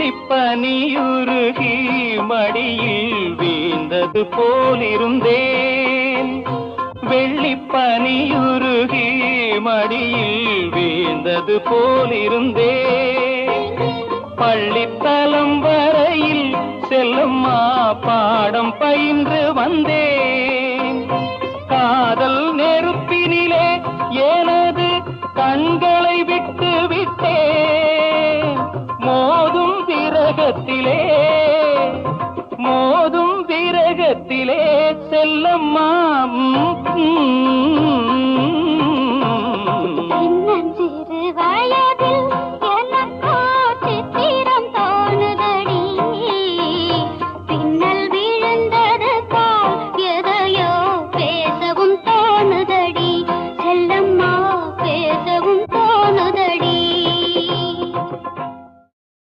வெள்ளிப்பனியுருகி மடியில் வீழ்ந்தது போலிருந்தேன். வெள்ளிப்பனியுருகி மடியில் வீழ்ந்தது போலிருந்தேன். பள்ளித்தலம் வரையில் செல்லம்மா பாடம் பயின்று வந்தேன். காதல் நெருப்பினிலே எனது கண்களை விட்டு விட்டேன். மோதும் விரகத்திலே செல்லம்மா